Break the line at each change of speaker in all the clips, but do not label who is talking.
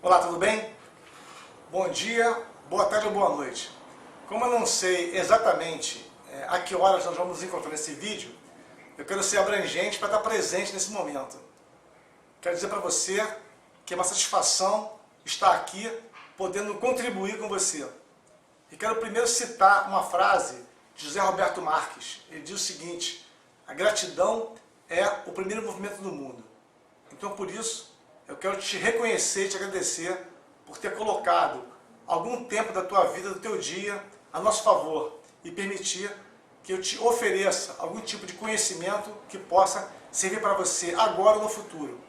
Olá, tudo bem? Bom dia, boa tarde ou boa noite. Como eu não sei exatamente a que horas nós vamos nos encontrar nesse vídeo, eu quero ser abrangente para estar presente nesse momento. Quero dizer para você que é uma satisfação estar aqui, podendo contribuir com você. E quero primeiro citar uma frase de José Roberto Marques. Ele diz o seguinte: a gratidão é o primeiro movimento do mundo. Então, por isso, eu quero te reconhecer e te agradecer por ter colocado algum tempo da tua vida, do teu dia, a nosso favor e permitir que eu te ofereça algum tipo de conhecimento que possa servir para você agora ou no futuro.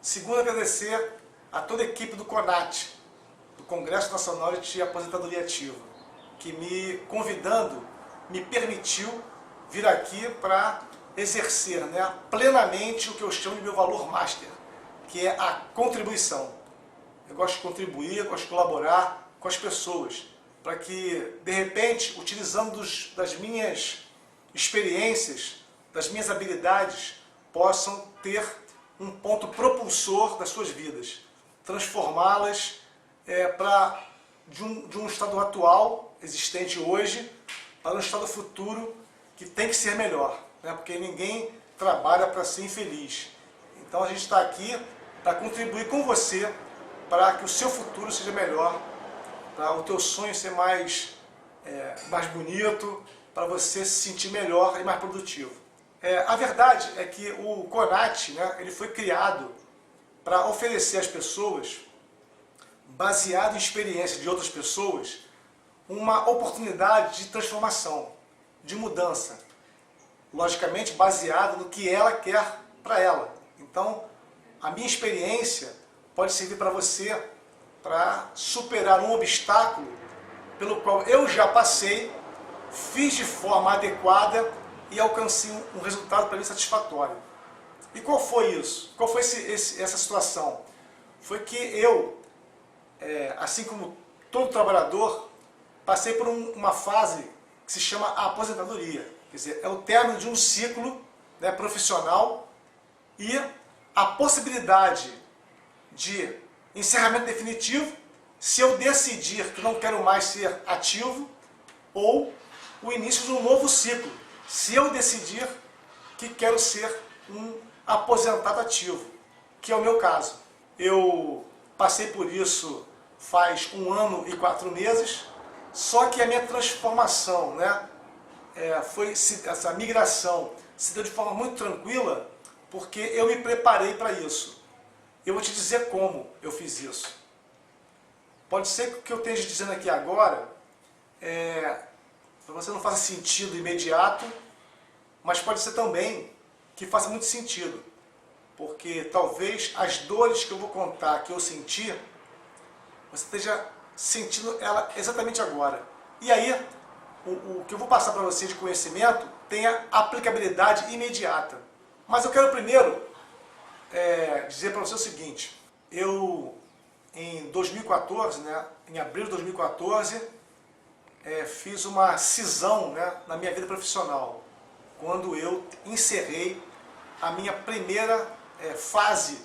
Segundo, agradecer a toda a equipe do CONAT, do Congresso Nacional de Aposentadoria Ativa, que me permitiu vir aqui para exercer plenamente o que eu chamo de meu valor master, que é a contribuição. Eu gosto de contribuir, gosto de colaborar com as pessoas, para que, de repente, utilizando das minhas experiências, das minhas habilidades, possam ter um ponto propulsor das suas vidas, transformá-las de um estado atual, existente hoje, para um estado futuro que tem que ser melhor, porque ninguém trabalha para ser infeliz. Então a gente está aqui para contribuir com você para que o seu futuro seja melhor, para o teu sonho ser mais bonito, para você se sentir melhor e mais produtivo. A verdade é que o CONAT, ele foi criado para oferecer às pessoas, baseado em experiência de outras pessoas, uma oportunidade de transformação, de mudança, logicamente baseado no que ela quer para ela. Então, a minha experiência pode servir para você para superar um obstáculo pelo qual eu já passei, fiz de forma adequada e alcancei um resultado para mim satisfatório. E qual foi isso? Qual foi essa situação? Foi que eu, assim como todo trabalhador, passei por uma fase que se chama aposentadoria. Quer dizer, é o término de um ciclo profissional e a possibilidade de encerramento definitivo, se eu decidir que não quero mais ser ativo, ou o início de um novo ciclo, se eu decidir que quero ser um aposentado ativo, que é o meu caso. Eu passei por isso faz 1 ano e 4 meses, só que a minha transformação, essa migração se deu de forma muito tranquila, porque eu me preparei para isso. Eu vou te dizer como eu fiz isso. Pode ser que o que eu esteja dizendo aqui agora, para você não faça sentido imediato, mas pode ser também que faça muito sentido. Porque talvez as dores que eu vou contar, que eu senti, você esteja sentindo ela exatamente agora. E aí, o que eu vou passar para você de conhecimento tenha aplicabilidade imediata. Mas eu quero primeiro dizer para você o seguinte: eu, em 2014, em abril de 2014, fiz uma cisão na minha vida profissional, quando eu encerrei a minha primeira fase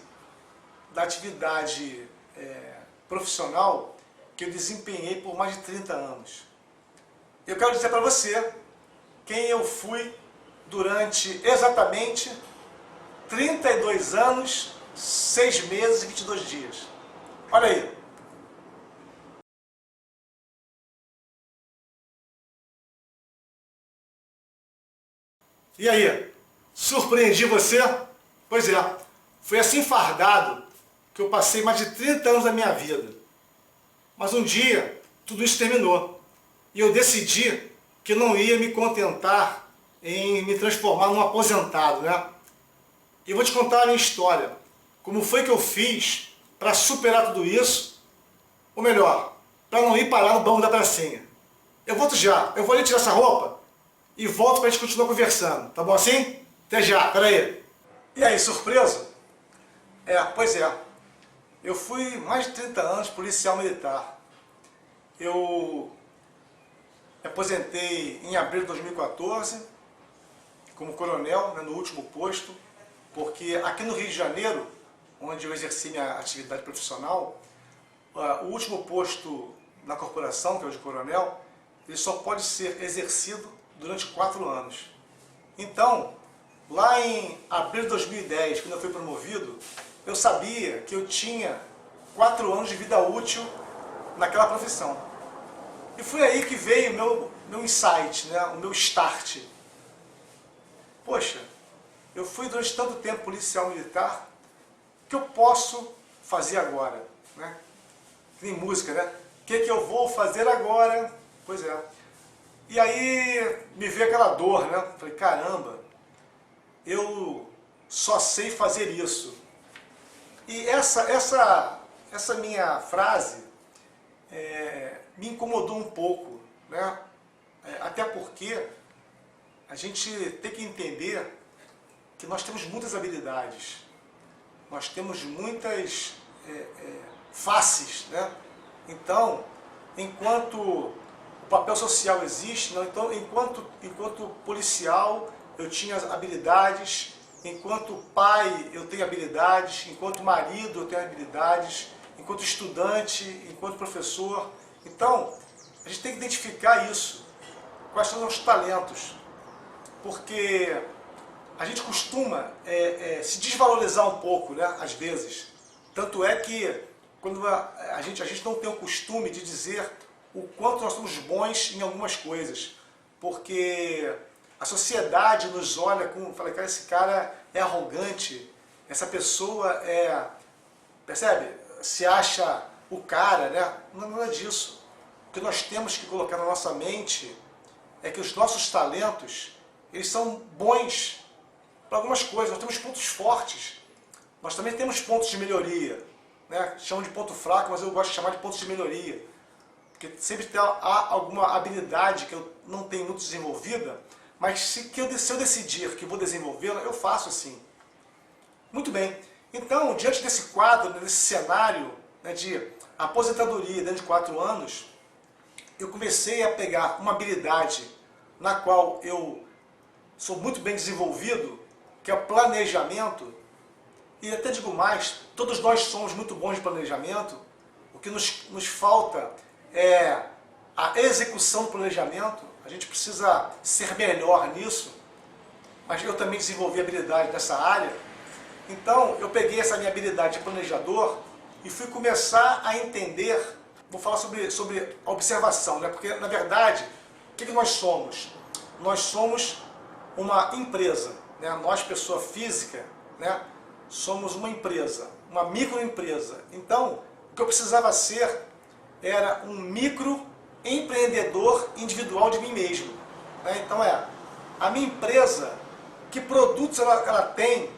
da atividade profissional que eu desempenhei por mais de 30 anos. Eu quero dizer para você quem eu fui durante exatamente 32 anos, 6 meses e 22 dias. Olha aí. E aí? Surpreendi você? Pois é, foi assim fardado que eu passei mais de 30 anos da minha vida. Mas um dia, tudo isso terminou. E eu decidi que não ia me contentar em me transformar num aposentado, E eu vou te contar a minha história. Como foi que eu fiz para superar tudo isso? Ou melhor, para não ir parar no banco da pracinha. Eu volto já. Eu vou ali tirar essa roupa e volto para a gente continuar conversando. Tá bom assim? Até já. Pera aí. E aí, surpreso? Pois é. Eu fui mais de 30 anos policial militar. Eu me aposentei em abril de 2014 como coronel, no último posto, porque aqui no Rio de Janeiro onde eu exerci minha atividade profissional, o último posto na corporação, que é o de coronel, ele só pode ser exercido durante 4 anos. Então, lá em abril de 2010, quando eu fui promovido, eu sabia que eu tinha 4 anos de vida útil naquela profissão. E foi aí que veio o meu insight, né? O meu start. Poxa, eu fui durante tanto tempo policial militar, o que eu posso fazer agora? Né? Tem música, né? O que eu vou fazer agora? Pois é. E aí me veio aquela dor, né? Falei, caramba, eu só sei fazer isso. E essa minha frase me incomodou um pouco, né? Até porque a gente tem que entender que nós temos muitas habilidades, nós temos muitas faces, né? Então, enquanto o papel social existe, não, então, enquanto policial eu tinha habilidades, enquanto pai eu tenho habilidades, enquanto marido eu tenho habilidades, enquanto estudante, enquanto professor. Então, a gente tem que identificar isso, quais são os talentos, porque a gente costuma se desvalorizar um pouco, né, às vezes. Tanto é que quando a gente não tem o costume de dizer o quanto nós somos bons em algumas coisas, porque a sociedade nos olha com, fala, cara, esse cara é arrogante, essa pessoa percebe? Se acha o cara, né? Não é disso. O que nós temos que colocar na nossa mente é que os nossos talentos, eles são bons para algumas coisas, nós temos pontos fortes, nós também temos pontos de melhoria, né? Chamam de ponto fraco, mas eu gosto de chamar de pontos de melhoria, porque sempre há alguma habilidade que eu não tenho muito desenvolvida, mas se eu decidir que vou desenvolvê-la, eu faço assim. Muito bem, então, diante desse quadro, desse cenário, né, de aposentadoria dentro de 4 anos, eu comecei a pegar uma habilidade na qual eu sou muito bem desenvolvido, que é o planejamento, e até digo mais, todos nós somos muito bons de planejamento, o que nos falta é a execução do planejamento, a gente precisa ser melhor nisso, mas eu também desenvolvi habilidade nessa área. Então eu peguei essa minha habilidade de planejador e fui começar a entender, vou falar sobre a observação, né? Porque na verdade, o que nós somos? Nós somos uma empresa, né? Nós, pessoa física, né? Somos uma empresa, uma microempresa. Então, o que eu precisava ser era um microempreendedor individual de mim mesmo, né? Então a minha empresa, que produtos ela tem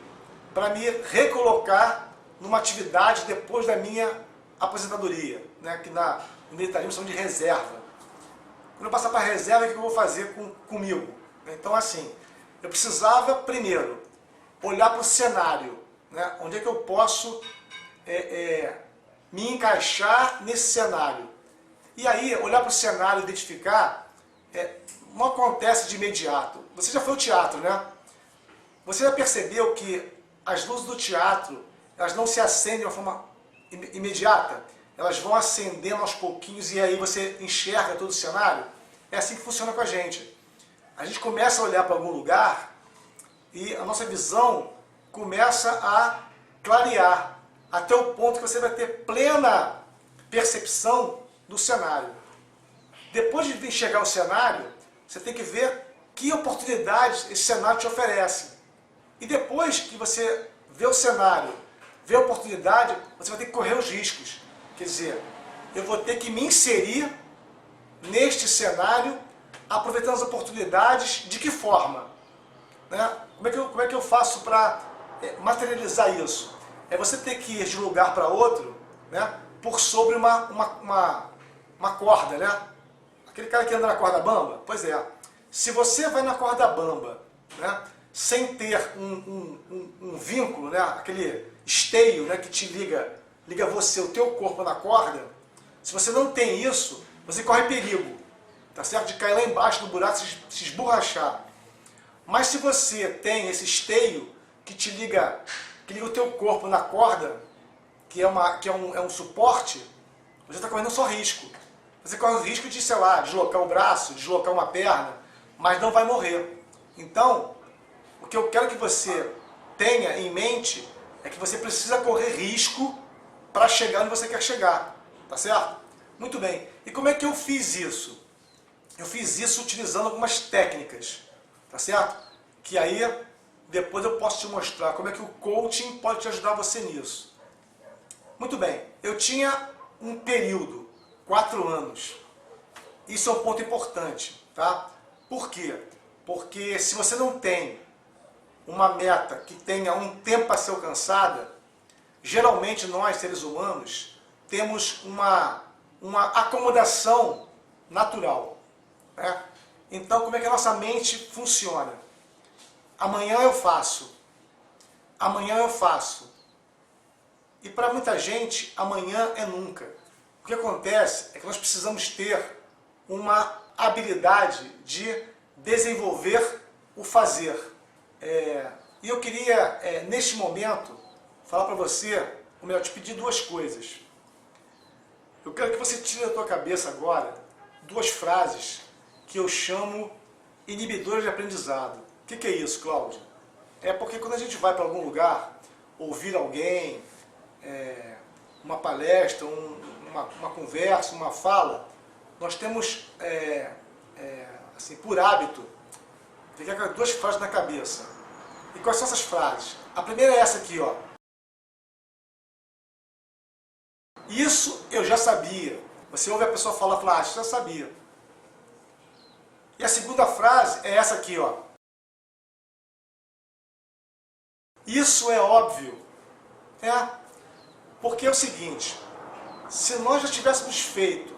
para me recolocar numa atividade depois da minha aposentadoria, né? Que no militarismo são de reserva. Quando eu passar para a reserva, o que eu vou fazer comigo? Então, assim, eu precisava, primeiro, olhar para o cenário, né? Onde é que eu posso me encaixar nesse cenário. E aí, olhar para o cenário e identificar, não acontece de imediato. Você já foi ao teatro, né? Você já percebeu que as luzes do teatro, elas não se acendem de uma forma imediata? Elas vão acendendo aos pouquinhos e aí você enxerga todo o cenário? É assim que funciona com a gente. A gente começa a olhar para algum lugar e a nossa visão começa a clarear, até o ponto que você vai ter plena percepção do cenário. Depois de enxergar o cenário, você tem que ver que oportunidades esse cenário te oferece. E depois que você vê o cenário, vê a oportunidade, você vai ter que correr os riscos. Quer dizer, eu vou ter que me inserir neste cenário, aproveitando as oportunidades. De que forma? Né? Como é que eu faço para materializar isso? É você ter que ir de um lugar para outro, né, por sobre uma corda, né? Aquele cara que anda na corda bamba? Pois é. Se você vai na corda bamba, né, sem ter um vínculo, né, aquele esteio, né, que te liga você, o teu corpo na corda, se você não tem isso, você corre perigo, tá certo? De cair lá embaixo do buraco, se esborrachar. Mas se você tem esse esteio que te liga que liga o teu corpo na corda, que é um suporte, você está correndo só risco. Você corre o risco de, sei lá, deslocar o braço, deslocar uma perna, mas não vai morrer. Então, o que eu quero que você tenha em mente é que você precisa correr risco para chegar onde você quer chegar, tá certo? Muito bem. E como é que eu fiz isso? Eu fiz isso utilizando algumas técnicas, tá certo? Que aí, depois eu posso te mostrar como é que o coaching pode te ajudar você nisso. Muito bem. Eu tinha um período, 4 anos. Isso é um ponto importante, tá? Por quê? Porque se você não tem uma meta que tenha um tempo a ser alcançada, geralmente nós, seres humanos, temos uma acomodação natural, né? Então, como é que a nossa mente funciona? Amanhã eu faço. Amanhã eu faço. E para muita gente, amanhã é nunca. O que acontece é que nós precisamos ter uma habilidade de desenvolver o fazer. E eu queria, neste momento, falar para você, ou melhor, te pedir 2 coisas. Eu quero que você tire da tua cabeça agora 2 frases que eu chamo inibidores de aprendizado. O que é isso, Cláudio? É porque quando a gente vai para algum lugar, ouvir alguém, uma palestra, uma conversa, uma fala, nós temos, assim, por hábito, ficar com 2 frases na cabeça. E quais são essas frases? A primeira é essa aqui, ó. Isso eu já sabia. Você ouve a pessoa falar, isso eu já sabia. E a segunda frase é essa aqui, ó. Isso é óbvio. Porque é o seguinte, se nós já tivéssemos feito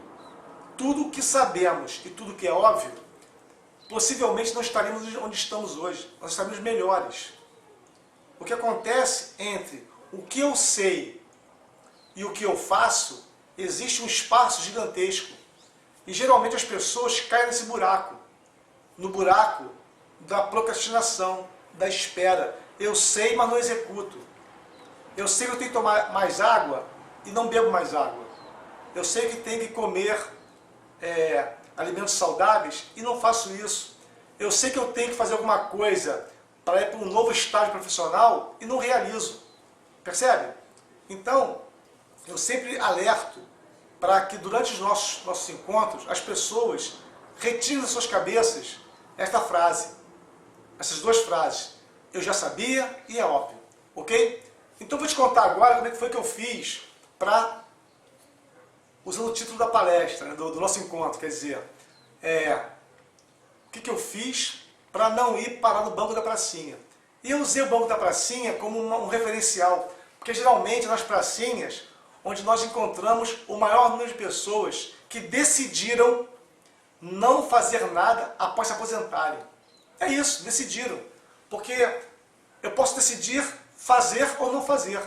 tudo o que sabemos e tudo o que é óbvio, possivelmente não estaríamos onde estamos hoje, nós estaríamos melhores. O que acontece entre o que eu sei e o que eu faço, existe um espaço gigantesco. E geralmente as pessoas caem nesse buraco, no buraco da procrastinação, da espera. Eu sei, mas não executo. Eu sei que eu tenho que tomar mais água e não bebo mais água. Eu sei que tenho que comer alimentos saudáveis e não faço isso. Eu sei que eu tenho que fazer alguma coisa para ir para um novo estágio profissional e não realizo. Percebe? Então, eu sempre alerto para que durante os nossos encontros as pessoas retirem das suas cabeças esta frase, essas 2 frases. Eu já sabia e é óbvio. Ok? Então eu vou te contar agora como é que foi que eu fiz para, usando o título da palestra, né, do nosso encontro, quer dizer, o que eu fiz para não ir parar no banco da pracinha. E eu usei o banco da pracinha como um referencial, porque geralmente nas pracinhas, onde nós encontramos o maior número de pessoas que decidiram não fazer nada após se aposentarem. É isso, decidiram. Porque eu posso decidir fazer ou não fazer.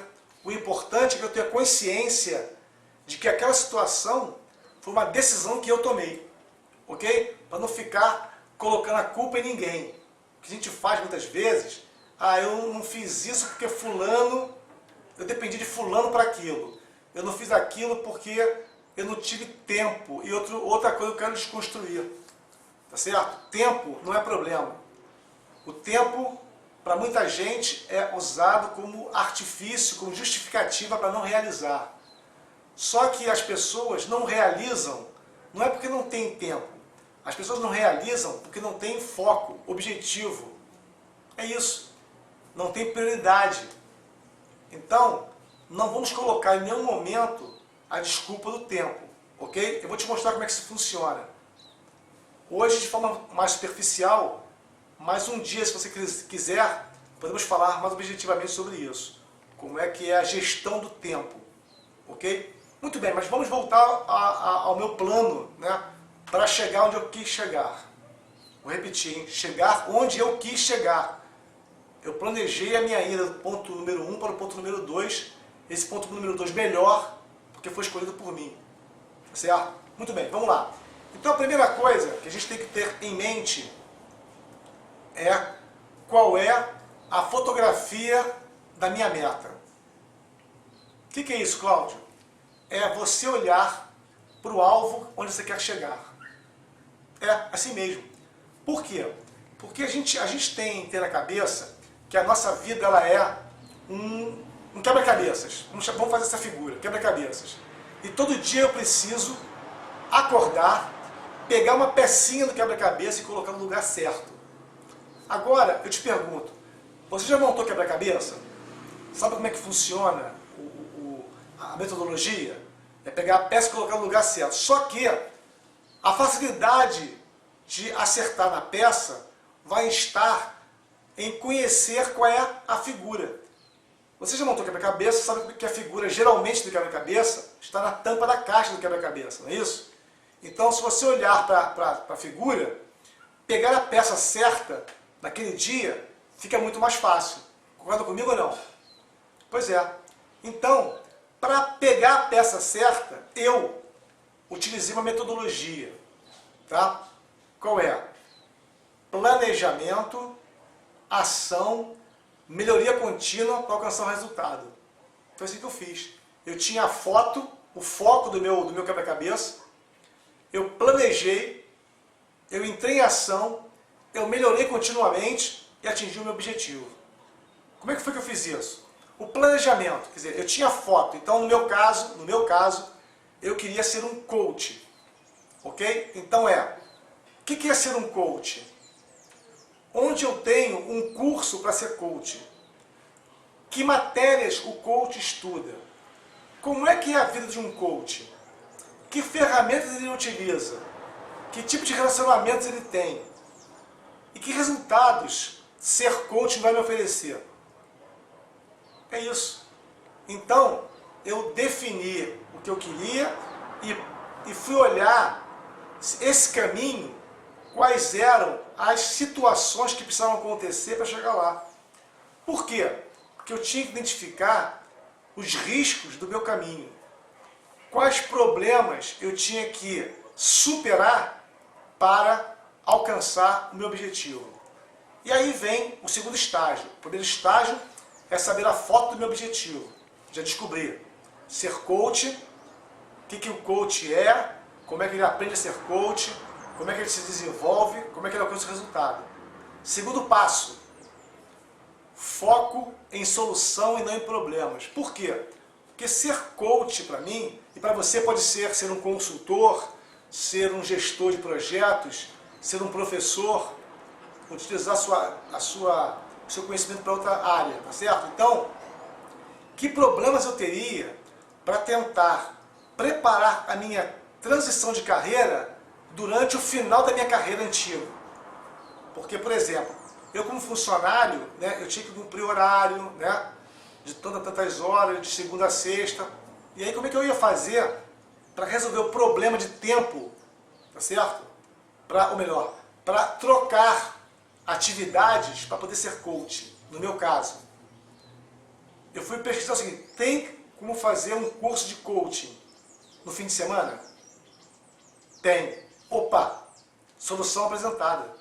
O importante é que eu tenha consciência de que aquela situação foi uma decisão que eu tomei. Ok? Para não ficar colocando a culpa em ninguém. O que a gente faz muitas vezes, eu não fiz isso porque fulano, eu dependi de fulano para aquilo. Eu não fiz aquilo porque eu não tive tempo. E outra coisa eu quero desconstruir. Tá certo? Tempo não é problema. O tempo, para muita gente, é usado como artifício, como justificativa para não realizar. Só que as pessoas não realizam, não é porque não tem tempo. As pessoas não realizam porque não tem foco, objetivo. É isso. Não tem prioridade. Então, não vamos colocar em nenhum momento a desculpa do tempo. Ok? Eu vou te mostrar como é que isso funciona. Hoje, de forma mais superficial, mas um dia, se você quiser, podemos falar mais objetivamente sobre isso. Como é que é a gestão do tempo. Ok? Muito bem, mas vamos voltar ao meu plano, né, para chegar onde eu quis chegar. Vou repetir, hein? Chegar onde eu quis chegar. Eu planejei a minha ida do ponto número 1 para o ponto número 2. Esse ponto número 2 melhor, porque foi escolhido por mim. Certo? Muito bem, vamos lá. Então a primeira coisa que a gente tem que ter em mente é qual é a fotografia da minha meta. O que é isso, Cláudio? É você olhar para o alvo onde você quer chegar. É assim mesmo. Por quê? Porque a gente tem que ter na cabeça que a nossa vida ela é um quebra-cabeças. Vamos fazer essa figura, quebra-cabeças. E todo dia eu preciso acordar, pegar uma pecinha do quebra-cabeça e colocar no lugar certo. Agora, eu te pergunto, você já montou quebra-cabeça? Sabe como é que funciona a metodologia? É pegar a peça e colocar no lugar certo. Só que a facilidade de acertar na peça vai estar em conhecer qual é a figura. Você já montou quebra-cabeça, sabe que a figura geralmente do quebra-cabeça está na tampa da caixa do quebra-cabeça, não é isso? Então, se você olhar para a figura, pegar a peça certa naquele dia fica muito mais fácil. Concorda comigo ou não? Pois é. Então, para pegar a peça certa, eu utilizei uma metodologia. Tá? Qual é? Planejamento, ação, melhoria contínua para alcançar o resultado. Foi assim que eu fiz. Eu tinha a foto, o foco do meu quebra-cabeça, eu planejei, eu entrei em ação, eu melhorei continuamente e atingi o meu objetivo. Como é que foi que eu fiz isso? O planejamento, quer dizer, eu tinha foto, então no meu caso, eu queria ser um coach. Ok? Então o que é ser um coach? Onde eu tenho um curso para ser coach? Que matérias o coach estuda? Como é que é a vida de um coach? Que ferramentas ele utiliza? Que tipo de relacionamentos ele tem? E que resultados ser coach vai me oferecer? É isso. Então, eu defini o que eu queria e fui olhar esse caminho, quais eram as situações que precisavam acontecer para chegar lá. Por quê? Porque eu tinha que identificar os riscos do meu caminho. Quais problemas eu tinha que superar para alcançar o meu objetivo. E aí vem o segundo estágio. O primeiro estágio é saber a foto do meu objetivo. Já descobri. Ser coach, o que o coach é, como é que ele aprende a ser coach, como é que ele se desenvolve, como é que ele alcança o resultado. Segundo passo, foco em solução e não em problemas. Por quê? Porque ser coach para mim, e para você pode ser um consultor, ser um gestor de projetos, ser um professor, utilizar o seu conhecimento para outra área, tá certo? Então, que problemas eu teria para tentar preparar a minha transição de carreira durante o final da minha carreira antiga? Porque, por exemplo, eu como funcionário, né, eu tinha que cumprir horário, né, de tantas horas, de segunda a sexta. E aí como é que eu ia fazer para resolver o problema de tempo, tá certo? Ou melhor, para trocar atividades para poder ser coach, no meu caso. Eu fui pesquisar o seguinte, tem como fazer um curso de coaching no fim de semana? Tem. Opa, solução apresentada.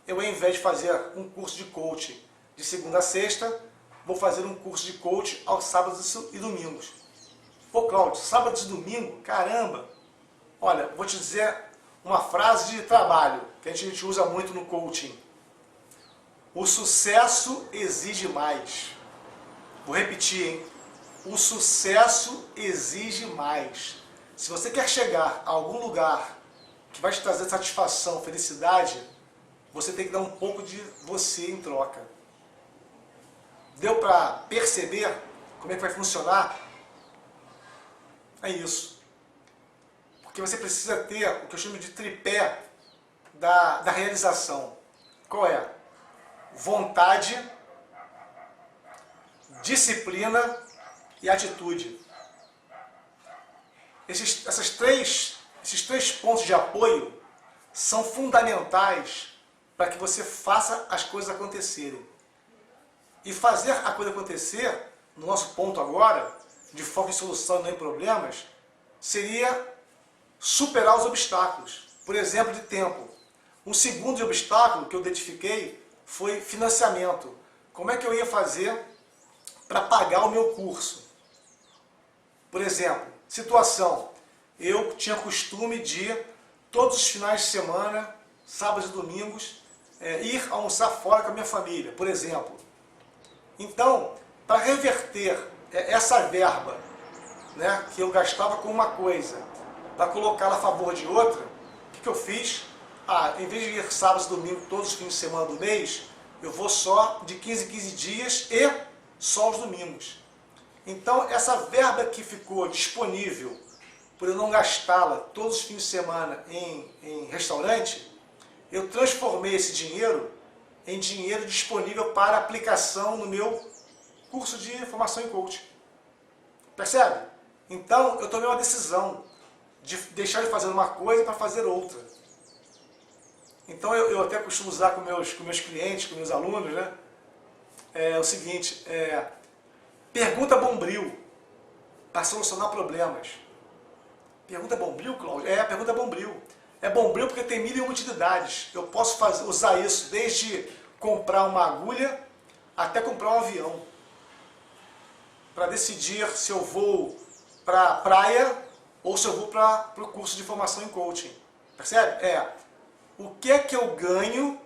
Eu, ao invés de fazer um curso de coaching de segunda a sexta, vou fazer um curso de coaching aos sábados e domingos. Pô, Cláudio, sábado e domingo? Caramba! Olha, vou te dizer uma frase de trabalho que a gente usa muito no coaching. O sucesso exige mais. Vou repetir, hein? O sucesso exige mais. Se você quer chegar a algum lugar que vai te trazer satisfação, felicidade, você tem que dar um pouco de você em troca. Deu para perceber como é que vai funcionar? É isso. Porque você precisa ter o que eu chamo de tripé da realização. Qual é? Vontade, disciplina e atitude. Esses três pontos de apoio são fundamentais para que você faça as coisas acontecerem. E fazer a coisa acontecer, no nosso ponto agora, de foco em solução e não em problemas, seria superar os obstáculos. Por exemplo, de tempo. Um segundo obstáculo que eu identifiquei foi financiamento. Como é que eu ia fazer para pagar o meu curso. Por exemplo, situação, eu tinha costume de, todos os finais de semana, sábados e domingos, ir almoçar fora com a minha família, por exemplo. Então, para reverter essa verba, né, que eu gastava com uma coisa, para colocá-la a favor de outra, o que eu fiz? Em vez de ir sábado e domingo todos os fins de semana do mês, eu vou só de 15 em 15 dias e só os domingos. Então, essa verba que ficou disponível, por eu não gastá-la todos os fins de semana em restaurante, eu transformei esse dinheiro em dinheiro disponível para aplicação no meu curso de formação em coaching. Percebe? Então, eu tomei uma decisão de deixar de fazer uma coisa para fazer outra. Então, eu até costumo usar com meus clientes, com meus alunos, né? É o seguinte, pergunta bombril para solucionar problemas. Pergunta bombril, Cláudio? Pergunta bombril. É bombril porque tem mil e uma utilidades. Eu posso usar isso desde comprar uma agulha até comprar um avião. Para decidir se eu vou para a praia ou se eu vou para o curso de formação em coaching. Percebe? O que é que eu ganho,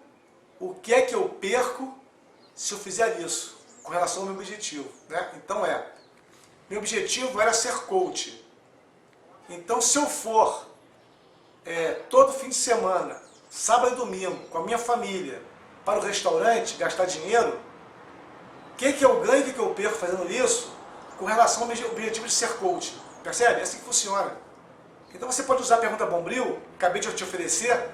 o que é que eu perco se eu fizer isso, com relação ao meu objetivo. Né? Então meu objetivo era ser coach. Então se eu for todo fim de semana, sábado e domingo, com a minha família, para o restaurante, gastar dinheiro, o que eu ganho e o que eu perco fazendo isso, com relação ao meu objetivo de ser coach. Percebe? É assim que funciona. Então você pode usar a pergunta bombril, acabei de te oferecer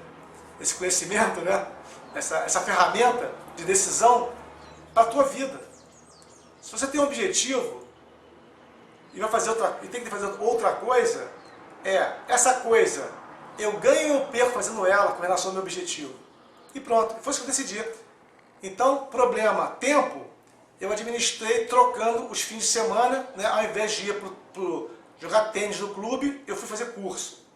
esse conhecimento, né? essa ferramenta de decisão para a tua vida. Se você tem um objetivo e tem que fazer outra coisa, essa coisa eu ganho ou perco fazendo ela com relação ao meu objetivo. E pronto, foi isso que eu decidi. Então, problema, tempo, eu administrei trocando os fins de semana, né, ao invés de ir para jogar tênis no clube, eu fui fazer curso.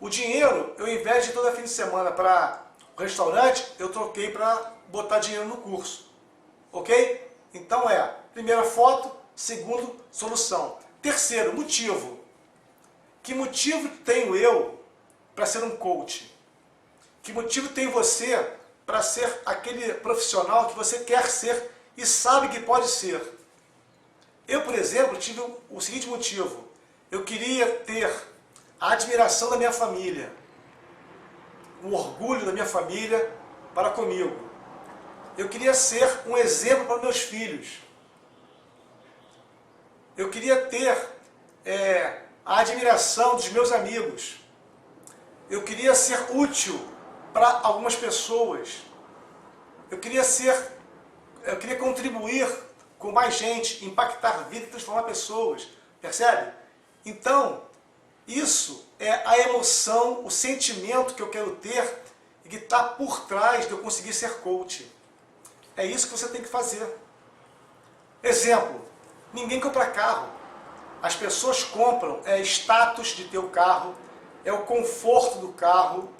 O dinheiro, eu, ao invés de ir todo fim de semana para o restaurante, eu troquei para botar dinheiro no curso. Ok? Então primeira foto, segundo, solução. Terceiro, motivo. Que motivo tenho eu para ser um coach? Que motivo tem você para ser aquele profissional que você quer ser e sabe que pode ser? Eu, por exemplo, tive o seguinte motivo. Eu queria ter a admiração da minha família, o orgulho da minha família para comigo. Eu queria ser um exemplo para meus filhos. Eu queria ter a admiração dos meus amigos. Eu queria ser útil para algumas pessoas. Eu queria contribuir com mais gente, impactar a vida e transformar pessoas. Percebe? Então, isso é a emoção, o sentimento que eu quero ter e que está por trás de eu conseguir ser coach. É isso que você tem que fazer. Exemplo, ninguém compra carro. As pessoas compram status de ter o carro, o conforto do carro,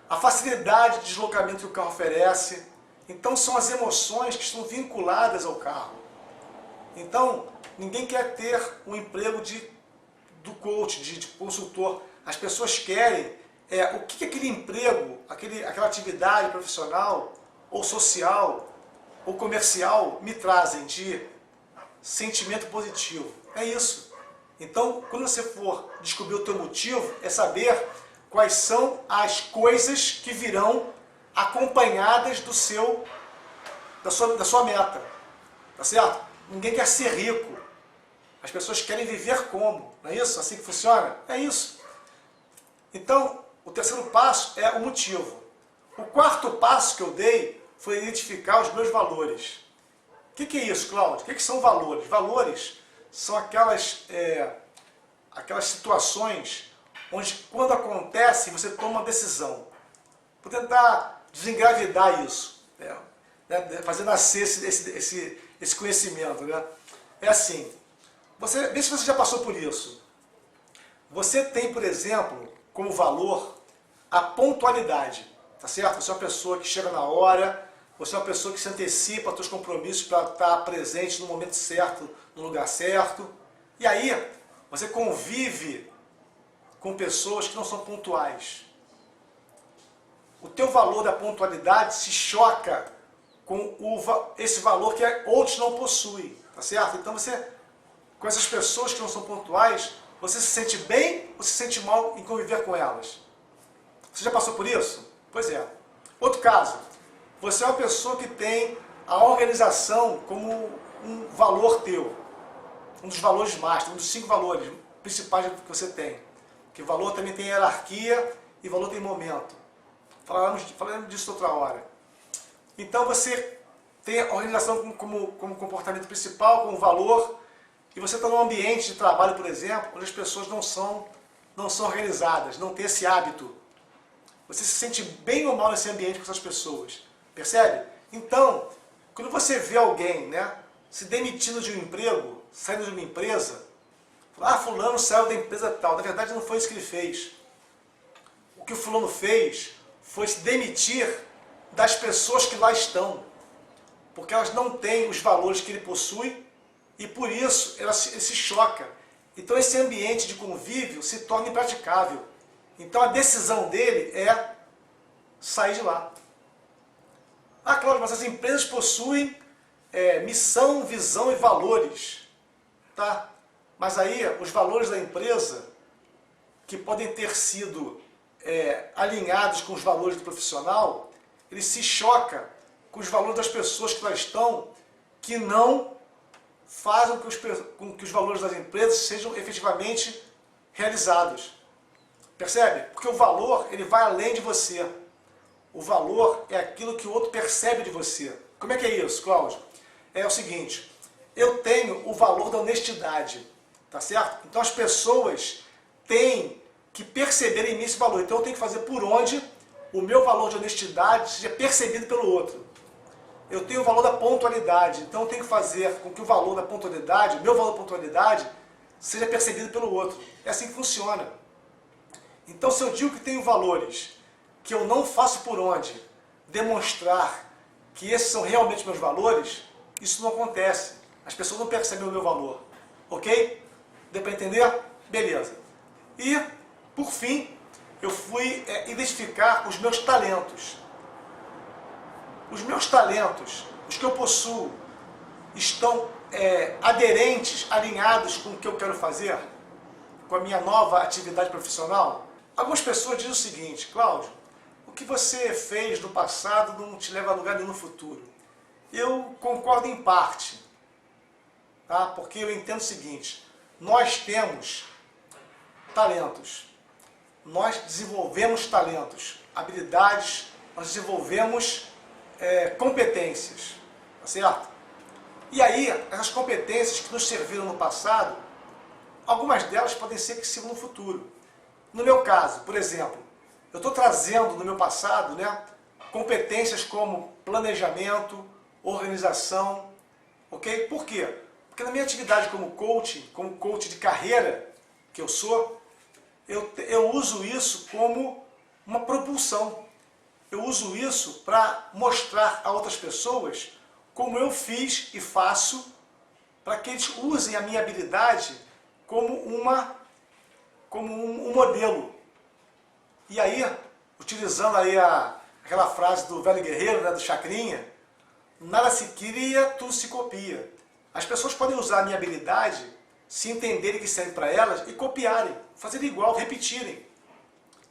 a facilidade de deslocamento que o carro oferece. Então são as emoções que estão vinculadas ao carro. Então, ninguém quer ter um emprego do coach, de consultor. As pessoas querem o que aquele emprego, aquela atividade profissional, ou social, ou comercial, me trazem de sentimento positivo. É isso. Então, quando você for descobrir o teu motivo, é saber quais são as coisas que virão acompanhadas da sua meta. Tá certo? Ninguém quer ser rico. As pessoas querem viver como? Não é isso? Assim que funciona? É isso. Então, o terceiro passo é o motivo. O quarto passo que eu dei foi identificar os meus valores. O que é isso, Cláudio? O que são valores? Valores são aquelas situações onde, quando acontece, você toma uma decisão. Vou tentar desengravidar isso, fazer nascer esse conhecimento. Né? É assim, vê se você já passou por isso. Você tem, por exemplo, como valor a pontualidade. Tá certo? Você é uma pessoa que chega na hora, você é uma pessoa que se antecipa aos seus compromissos para estar presente no momento certo, no lugar certo. E aí, você convive com pessoas que não são pontuais. O teu valor da pontualidade se choca com esse valor que outros não possuem, tá certo? Então você, com essas pessoas que não são pontuais, você se sente bem ou se sente mal em conviver com elas? Você já passou por isso? Pois é. Outro caso, você é uma pessoa que tem a organização como um valor teu, um dos valores máximos, um dos 5 valores principais que você tem. Que valor também tem hierarquia e valor tem momento. Falaremos disso outra hora. Então você tem a organização como comportamento principal, como valor, e você está num ambiente de trabalho, por exemplo, onde as pessoas não são organizadas, não têm esse hábito. Você se sente bem ou mal nesse ambiente com essas pessoas. Percebe? Então, quando você vê alguém, né, se demitindo de um emprego, saindo de uma empresa, fala, fulano saiu da empresa tal. Na verdade não foi isso que ele fez. O que o fulano fez foi se demitir das pessoas que lá estão. Porque elas não têm os valores que ele possui e por isso ele se choca. Então esse ambiente de convívio se torna impraticável. Então a decisão dele é sair de lá. Ah, claro, mas as empresas possuem missão, visão e valores. Tá? Mas aí os valores da empresa, que podem ter sido alinhados com os valores do profissional, ele se choca com os valores das pessoas que lá estão, que não fazem com que os valores das empresas sejam efetivamente realizados. Percebe? Porque o valor, ele vai além de você. O valor é aquilo que o outro percebe de você. Como é que é isso, Cláudio? É o seguinte, eu tenho o valor da honestidade, tá certo? Então as pessoas têm que perceber em mim esse valor. Então eu tenho que fazer por onde o meu valor de honestidade seja percebido pelo outro. Eu tenho o valor da pontualidade, então eu tenho que fazer com que o valor da pontualidade, o meu valor da pontualidade, seja percebido pelo outro. É assim que funciona. Então se eu digo que tenho valores que eu não faço por onde demonstrar que esses são realmente meus valores, isso não acontece. As pessoas não percebem o meu valor. Ok? Deu para entender? Beleza. E, por fim, eu fui identificar os meus talentos. Os meus talentos, os que eu possuo, estão aderentes, alinhados com o que eu quero fazer? Com a minha nova atividade profissional? Algumas pessoas dizem o seguinte, Cláudio, o que você fez no passado não te leva a lugar nenhum no futuro. Eu concordo em parte, tá? Porque eu entendo o seguinte, nós temos talentos, nós desenvolvemos talentos, habilidades, nós desenvolvemos competências, tá certo? E aí, essas competências que nos serviram no passado, algumas delas podem ser que sirvam no futuro. No meu caso, por exemplo, eu estou trazendo no meu passado, né, competências como planejamento, organização, ok? Por quê? Porque na minha atividade como coach de carreira, que eu sou, eu uso isso como uma propulsão. Eu uso isso para mostrar a outras pessoas como eu fiz e faço, para que eles usem a minha habilidade como um modelo. E aí, utilizando aí aquela frase do velho guerreiro, né, do Chacrinha, nada se cria, tudo se copia. As pessoas podem usar a minha habilidade, se entenderem que serve para elas e copiarem, fazer igual, repetirem.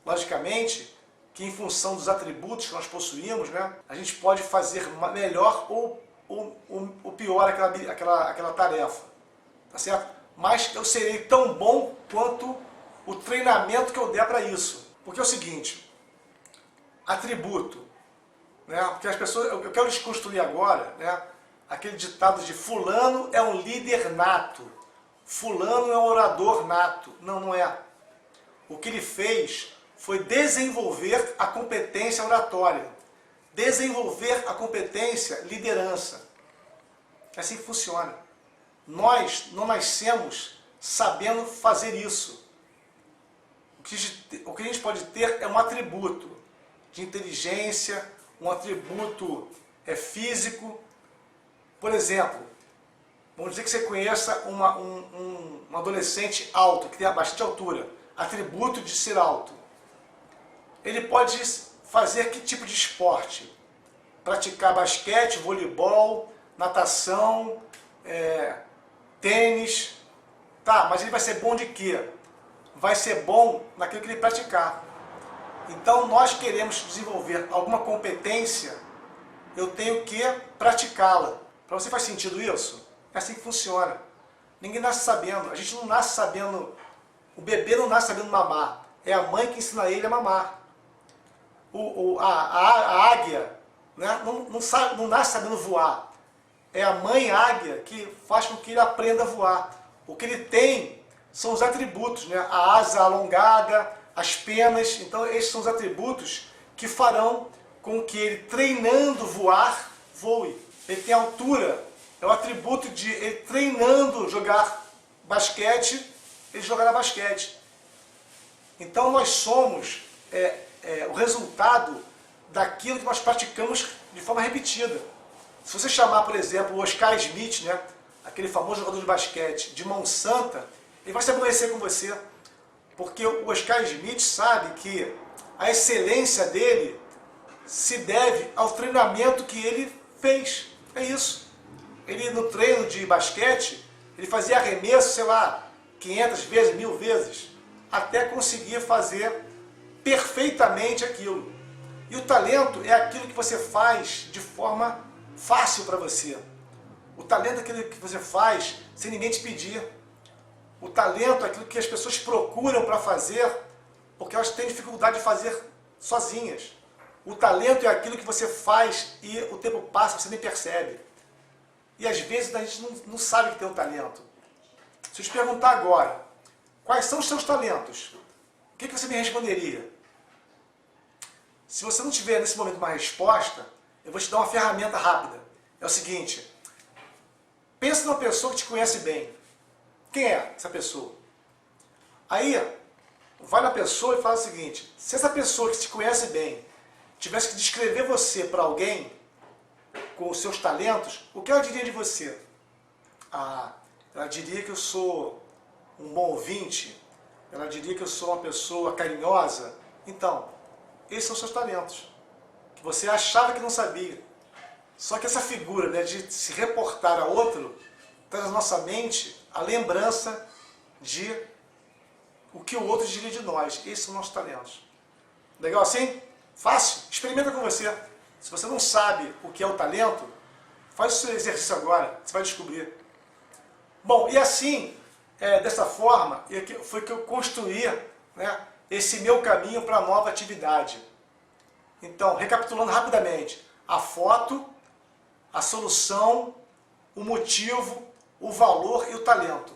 Logicamente, que em função dos atributos que nós possuímos, né, a gente pode fazer melhor ou pior aquela tarefa, tá certo? Mas eu serei tão bom quanto o treinamento que eu der para isso. Porque é o seguinte, atributo, né? Porque as pessoas, eu quero desconstruir agora, né, aquele ditado de fulano é um líder nato, fulano é um orador nato. Não, não é. O que ele fez foi desenvolver a competência oratória, desenvolver a competência liderança. É assim que funciona. Nós não nascemos sabendo fazer isso. O que a gente pode ter é um atributo de inteligência, um atributo é físico. Por exemplo, vamos dizer que você conheça um adolescente alto, que tem bastante altura, atributo de ser alto. Ele pode fazer que tipo de esporte? Praticar basquete, voleibol, natação, tênis. Tá, mas ele vai ser bom de quê? Vai ser bom naquilo que ele praticar. Então, nós queremos desenvolver alguma competência, eu tenho que praticá-la. Para você faz sentido isso? É assim que funciona. Ninguém nasce sabendo. A gente não nasce sabendo. O bebê não nasce sabendo mamar. É a mãe que ensina ele a mamar. A águia, né, não nasce sabendo voar. É a mãe águia que faz com que ele aprenda a voar. O que ele tem são os atributos, né? A asa alongada, as penas. Então esses são os atributos que farão com que ele, treinando voar, voe. Ele tem altura, é o atributo de ele treinando jogar basquete, ele jogará basquete. Então nós somos o resultado daquilo que nós praticamos de forma repetida. Se você chamar, por exemplo, o Oscar Schmidt, né, aquele famoso jogador de basquete, de mão santa, ele vai se aborrecer com você. Porque o Oscar Schmidt sabe que a excelência dele se deve ao treinamento que ele fez. É isso. Ele, no treino de basquete, ele fazia arremesso, sei lá, 500 vezes, 1000 vezes, até conseguir fazer perfeitamente aquilo. E o talento é aquilo que você faz de forma fácil para você. O talento é aquilo que você faz sem ninguém te pedir. O talento é aquilo que as pessoas procuram para fazer porque elas têm dificuldade de fazer sozinhas. O talento é aquilo que você faz e o tempo passa e você nem percebe. E às vezes a gente não sabe que tem um talento. Se eu te perguntar agora, quais são os seus talentos? O que você me responderia? Se você não tiver nesse momento uma resposta, eu vou te dar uma ferramenta rápida. É o seguinte, pensa numa pessoa que te conhece bem. Quem é essa pessoa? Aí, vai na pessoa e fala o seguinte, se essa pessoa que te conhece bem tivesse que descrever você para alguém com os seus talentos, o que ela diria de você? Ela diria que eu sou um bom ouvinte, ela diria que eu sou uma pessoa carinhosa. Então, esses são os seus talentos, que você achava que não sabia. Só que essa figura, né, de se reportar a outro, traz na nossa mente a lembrança de o que o outro diria de nós. Esses são nossos talentos. Legal assim? Fácil? Experimenta com você. Se você não sabe o que é o talento, faz o seu exercício agora, você vai descobrir. Bom, e assim, dessa forma, foi que eu construí, né, esse meu caminho para a nova atividade. Então, recapitulando rapidamente, a foto, a solução, o motivo, o valor e o talento.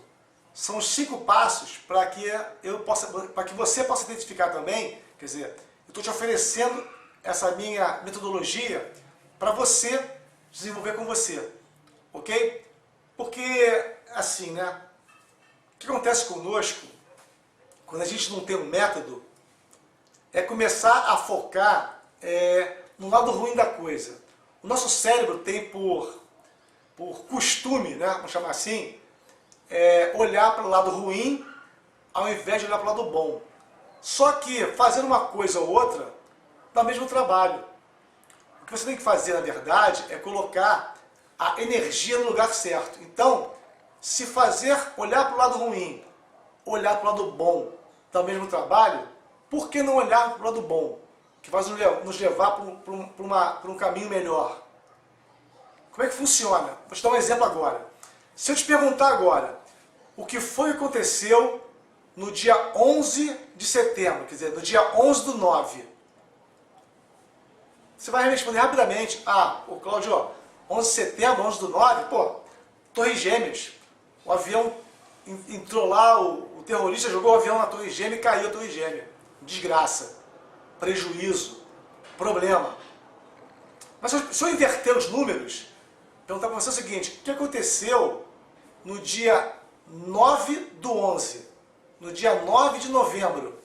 São os 5 passos para que você possa identificar também, quer dizer, eu estou te oferecendo essa minha metodologia para você desenvolver com você, ok? Porque, assim, né, o que acontece conosco, quando a gente não tem um método, é começar a focar no lado ruim da coisa. O nosso cérebro tem por costume, né, vamos chamar assim, olhar para o lado ruim ao invés de olhar para o lado bom. Só que fazendo uma coisa ou outra dá o mesmo trabalho. O que você tem que fazer, na verdade, é colocar a energia no lugar certo. Então, se olhar para o lado ruim, olhar para o lado bom dá o mesmo trabalho, por que não olhar para o lado bom? Que vai nos levar para um caminho melhor. Como é que funciona? Vou te dar um exemplo agora. Se eu te perguntar agora, o que foi que aconteceu no dia 11 de setembro, quer dizer, no dia 11/9, você vai responder rapidamente, ô Cláudio, 11 de setembro, 11/9, pô, Torres Gêmeas, o avião entrou lá, o terrorista jogou o avião na Torre Gêmea e caiu a Torre Gêmea. Desgraça, prejuízo, problema. Mas se eu inverter os números, perguntar para você o seguinte, o que aconteceu no dia 9/11, no dia 9 de novembro?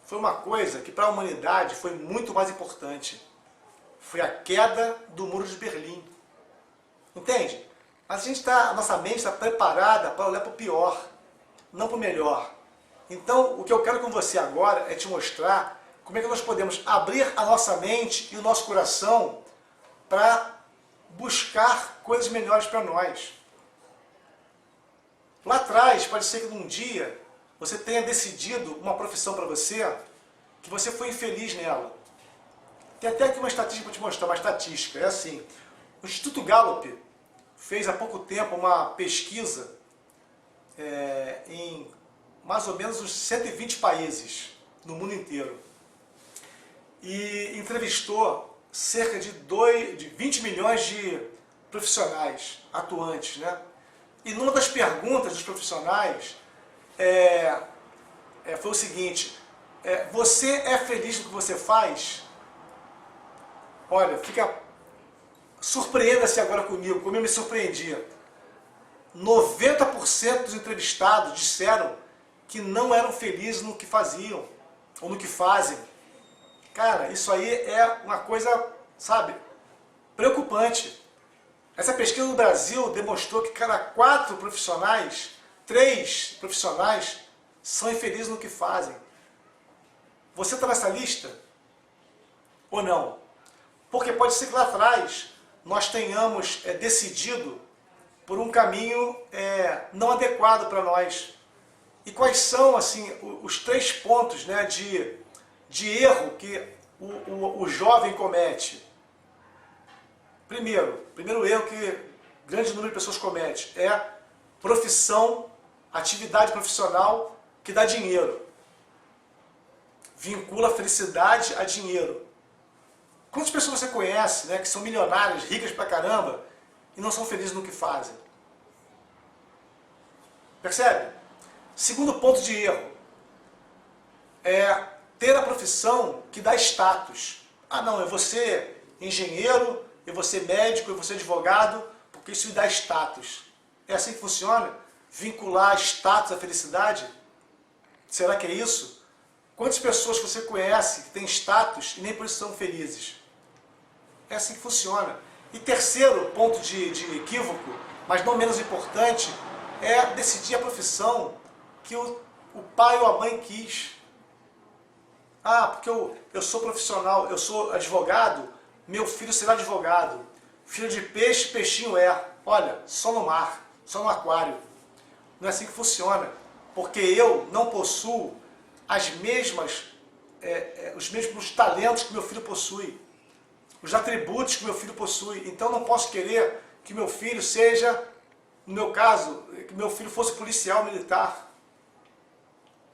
Foi uma coisa que para a humanidade foi muito mais importante. foi a queda do Muro de Berlim. Entende? Mas a nossa mente está preparada para olhar para o pior, não para o melhor. Então, o que eu quero com você agora é te mostrar como é que nós podemos abrir a nossa mente e o nosso coração para buscar coisas melhores para nós. Lá atrás, pode ser que num dia você tenha decidido uma profissão para você que você foi infeliz nela. Tem até aqui uma estatística para te mostrar, uma estatística. É assim, o Instituto Gallup fez há pouco tempo uma pesquisa em mais ou menos uns 120 países no mundo inteiro. E entrevistou cerca de 20 milhões de profissionais atuantes, né? E numa das perguntas dos profissionais foi o seguinte: você é feliz no que você faz? Olha, surpreenda-se agora comigo, como eu me surpreendia. 90% dos entrevistados disseram que não eram felizes no que faziam, ou no que fazem. Cara, isso aí é uma coisa, sabe, preocupante. Essa pesquisa no Brasil demonstrou que cada 4 profissionais, 3 profissionais são infelizes no que fazem. Você está nessa lista? Ou não? Porque pode ser que lá atrás nós tenhamos decidido por um caminho não adequado para nós. E quais são assim, os 3 pontos, né, de erro que o jovem comete? Primeiro erro que grande número de pessoas comete é profissão, atividade profissional que dá dinheiro. Vincula a felicidade a dinheiro. Quantas pessoas você conhece, né, que são milionárias, ricas pra caramba, e não são felizes no que fazem? Percebe? Segundo ponto de erro é ter a profissão que dá status. Ah não, eu vou ser engenheiro, eu vou ser médico, eu vou ser advogado, porque isso me dá status. É assim que funciona? Vincular status à felicidade? Será que é isso? Quantas pessoas você conhece que têm status e nem por isso são felizes? É assim que funciona. E terceiro ponto de equívoco, mas não menos importante, é decidir a profissão que o pai ou a mãe quis. Ah, porque eu sou profissional, eu sou advogado, meu filho será advogado. Filho de peixe, peixinho é. Olha, só no mar, só no aquário. Não é assim que funciona. Porque eu não possuo os mesmos talentos que meu filho possui. Os atributos que meu filho possui. Então não posso querer que meu filho seja, no meu caso, que meu filho fosse policial militar.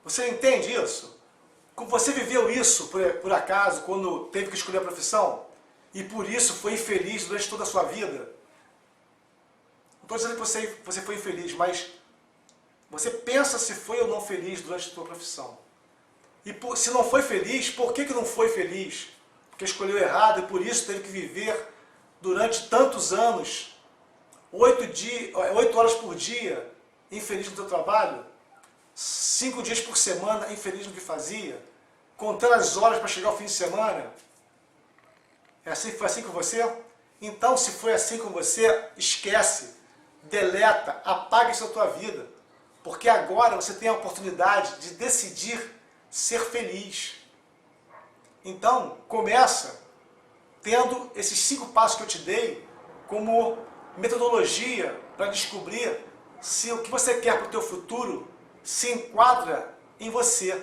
Você entende isso? Você viveu isso, por acaso, quando teve que escolher a profissão? E por isso foi infeliz durante toda a sua vida? Não estou dizendo que você foi infeliz, mas você pensa se foi ou não feliz durante a sua profissão. E se não foi feliz, por que não foi feliz? Porque escolheu errado e por isso teve que viver durante tantos anos, 8 horas por dia, infeliz no seu trabalho, 5 dias por semana, infeliz no que fazia, contando as horas para chegar ao fim de semana. Foi assim com você? Então, se foi assim com você, esquece, deleta, apaga isso da tua vida. Porque agora você tem a oportunidade de decidir ser feliz. Então, começa tendo esses 5 passos que eu te dei como metodologia para descobrir se o que você quer para o teu futuro se enquadra em você,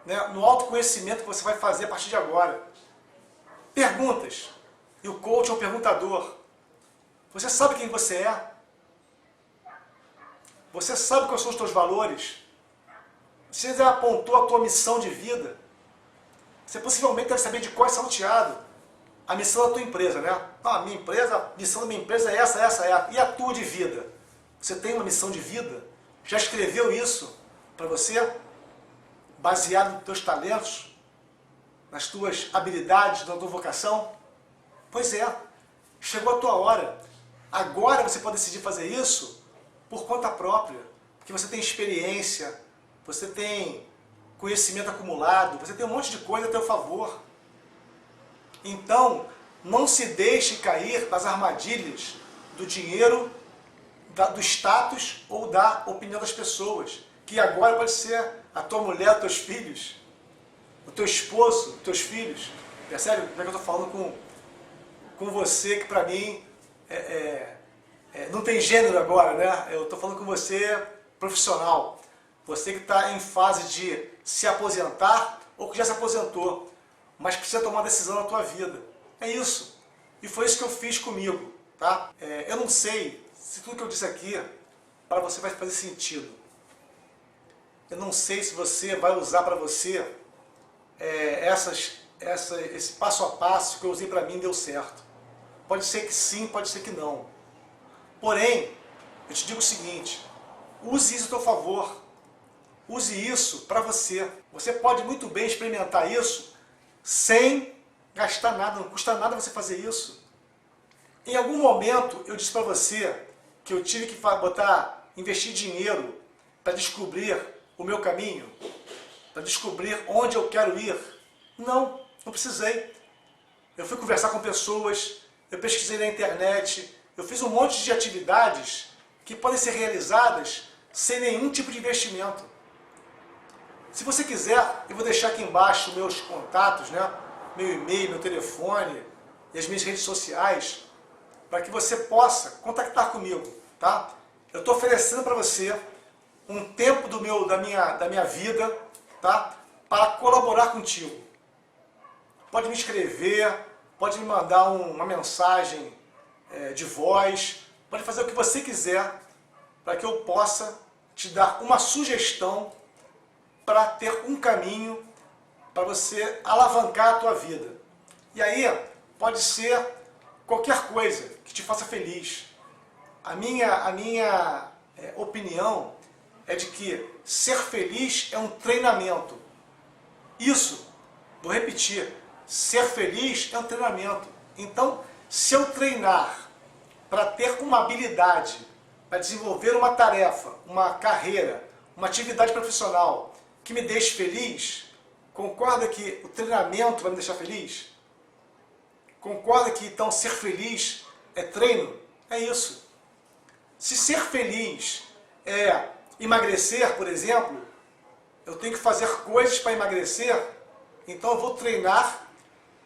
né? No autoconhecimento que você vai fazer a partir de agora. Perguntas. E o coach é um perguntador. Você sabe quem você é? Você sabe quais são os teus valores? Você já apontou a tua missão de vida? Você possivelmente deve saber de qual é salteado. A missão da tua empresa, né? Não, a missão da minha empresa é essa. E a tua de vida? Você tem uma missão de vida? Já escreveu isso para você? Baseado nos teus talentos? Nas tuas habilidades, na tua vocação? Pois é, chegou a tua hora. Agora você pode decidir fazer isso por conta própria. Porque você tem experiência, você tem conhecimento acumulado, você tem um monte de coisa a teu favor. Então, Não se deixe cair nas armadilhas do dinheiro, do status ou da opinião das pessoas, que agora pode ser a tua mulher, os teus filhos, o teu esposo, os teus filhos. Percebe como é que eu estou falando com você, que para mim não tem gênero agora, né? Eu estou falando com você profissional, você que está em fase de se aposentar ou que já se aposentou, mas precisa tomar uma decisão na tua vida. É isso. E foi isso que eu fiz comigo, tá? Eu não sei se tudo que eu disse aqui para você vai fazer sentido. Eu não sei se você vai usar para você esse passo a passo que eu usei para mim deu certo. Pode ser que sim, pode ser que não. Porém, eu te digo o seguinte, use isso a teu favor. Use isso para você. Você pode muito bem experimentar isso sem gastar nada, não custa nada você fazer isso. Em algum momento eu disse para você que eu tive que investir dinheiro para descobrir o meu caminho, para descobrir onde eu quero ir. Não, não precisei. Eu fui conversar com pessoas, eu pesquisei na internet, eu fiz um monte de atividades que podem ser realizadas sem nenhum tipo de investimento. Se você quiser, eu vou deixar aqui embaixo meus contatos, né? Meu e-mail, meu telefone e as minhas redes sociais, para que você possa contactar comigo, tá? Eu estou oferecendo para você um tempo da minha vida, tá? Para colaborar contigo. Pode me escrever, pode me mandar uma mensagem de voz, pode fazer o que você quiser para que eu possa te dar uma sugestão para ter um caminho para você alavancar a tua vida. E aí pode ser qualquer coisa que te faça feliz. A minha opinião é de que ser feliz é um treinamento. Isso, vou repetir, ser feliz é um treinamento. Então, se eu treinar para ter uma habilidade, para desenvolver uma tarefa, uma carreira, uma atividade profissional que me deixe feliz, concorda que o treinamento vai me deixar feliz? Concorda que então ser feliz é treino? É isso. Se ser feliz é emagrecer, por exemplo, eu tenho que fazer coisas para emagrecer, então eu vou treinar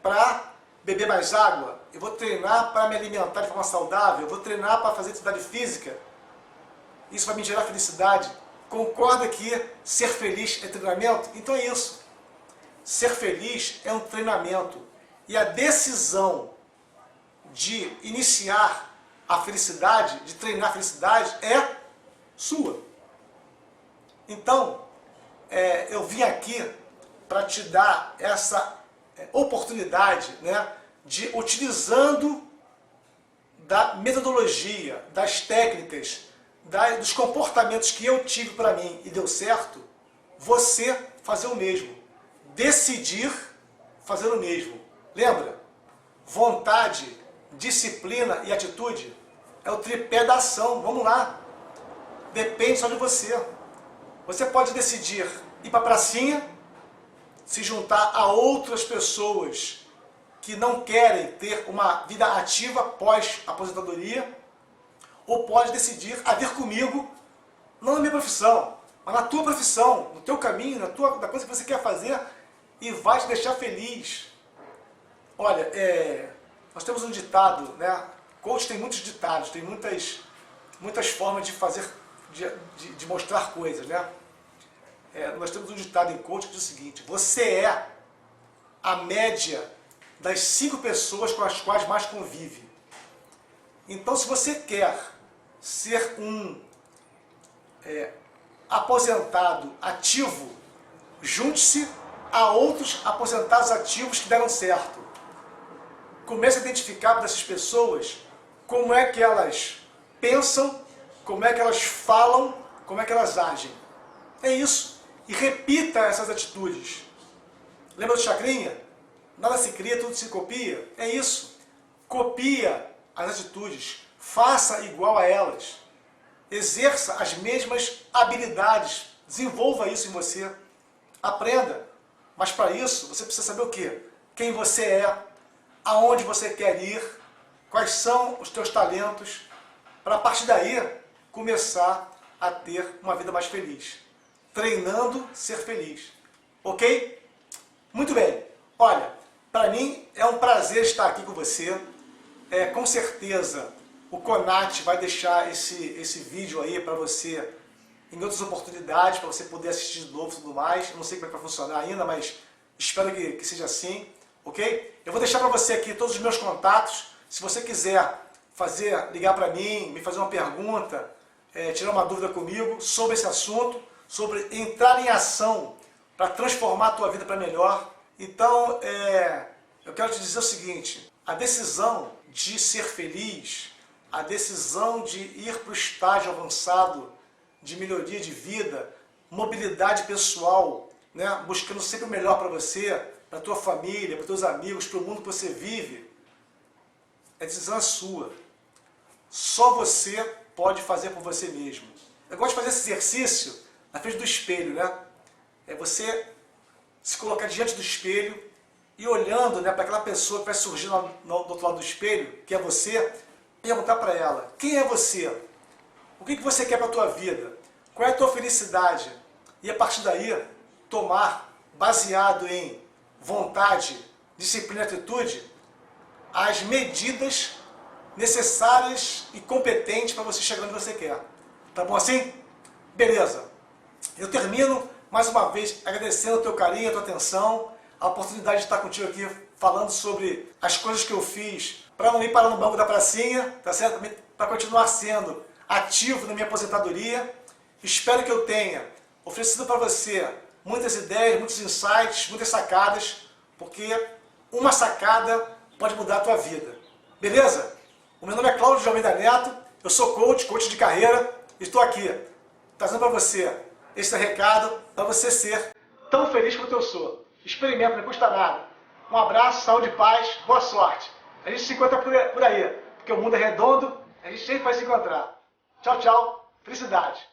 para beber mais água, eu vou treinar para me alimentar de forma saudável, eu vou treinar para fazer atividade física. Isso vai me gerar felicidade. Concorda que ser feliz é treinamento? Então é isso. Ser feliz é um treinamento. E a decisão de iniciar a felicidade, de treinar a felicidade, é sua. Então, eu vim aqui para te dar essa oportunidade, né, de, utilizando da metodologia, das técnicas, dos comportamentos que eu tive para mim e deu certo, você fazer o mesmo. Decidir fazer o mesmo. Lembra? Vontade, disciplina e atitude é o tripé da ação. Vamos lá. Depende só de você. Você pode decidir ir para a pracinha, se juntar a outras pessoas que não querem ter uma vida ativa pós-aposentadoria, ou pode decidir a vir comigo, não na minha profissão, mas na tua profissão, no teu caminho, na coisa que você quer fazer e vai te deixar feliz. Olha, nós temos um ditado, né? Coach tem muitos ditados, tem muitas formas de fazer, de mostrar coisas, né? Nós temos um ditado em coach que diz o seguinte: você é a média das 5 pessoas com as quais mais convive. Então, se você quer ser um aposentado ativo, junte-se a outros aposentados ativos que deram certo. Comece a identificar dessas pessoas como é que elas pensam, como é que elas falam, como é que elas agem. É isso. E repita essas atitudes. Lembra do Chacrinha? Nada se cria, tudo se copia. É isso. Copia as atitudes. Faça igual a elas. Exerça as mesmas habilidades. Desenvolva isso em você. Aprenda. Mas para isso, você precisa saber o quê? Quem você é. aonde você quer ir, quais são os teus talentos, para a partir daí começar a ter uma vida mais feliz. Treinando ser feliz. Ok? Muito bem. Olha, para mim é um prazer estar aqui com você. Com certeza o Conat vai deixar esse vídeo aí para você em outras oportunidades, para você poder assistir de novo e tudo mais. Eu não sei como é que vai funcionar ainda, mas espero que seja assim, ok? Eu vou deixar para você aqui todos os meus contatos. Se você quiser ligar para mim, me fazer uma pergunta, tirar uma dúvida comigo sobre esse assunto, sobre entrar em ação para transformar a tua vida para melhor. Então, eu quero te dizer o seguinte, a decisão de ser feliz, a decisão de ir para o estágio avançado de melhoria de vida, mobilidade pessoal, né? Buscando sempre o melhor para você, para a tua família, para os teus amigos, para o mundo que você vive, a decisão é sua. Só você pode fazer por você mesmo. Eu gosto de fazer esse exercício na frente do espelho, né? É você se colocar diante do espelho e olhando, né, para aquela pessoa que vai surgir do outro lado do espelho, que é você, perguntar para ela, quem é você? O que você quer para a tua vida? Qual é a tua felicidade? E a partir daí, tomar, baseado em vontade, disciplina e atitude, as medidas necessárias e competentes para você chegar onde você quer. Tá bom assim? Beleza. Eu termino mais uma vez agradecendo o teu carinho, a tua atenção, a oportunidade de estar contigo aqui falando sobre as coisas que eu fiz para não ir parar no banco da pracinha, tá certo? Para continuar sendo ativo na minha aposentadoria. Espero que eu tenha oferecido para você muitas ideias, muitos insights, muitas sacadas, porque uma sacada pode mudar a tua vida. Beleza? O meu nome é Cláudio de Almeida Neto, eu sou coach de carreira, e estou aqui trazendo para você esse recado para você ser tão feliz quanto eu sou. Experimenta, não custa nada. Um abraço, saúde e paz, boa sorte. A gente se encontra por aí, porque o mundo é redondo, a gente sempre vai se encontrar. Tchau, tchau, felicidade.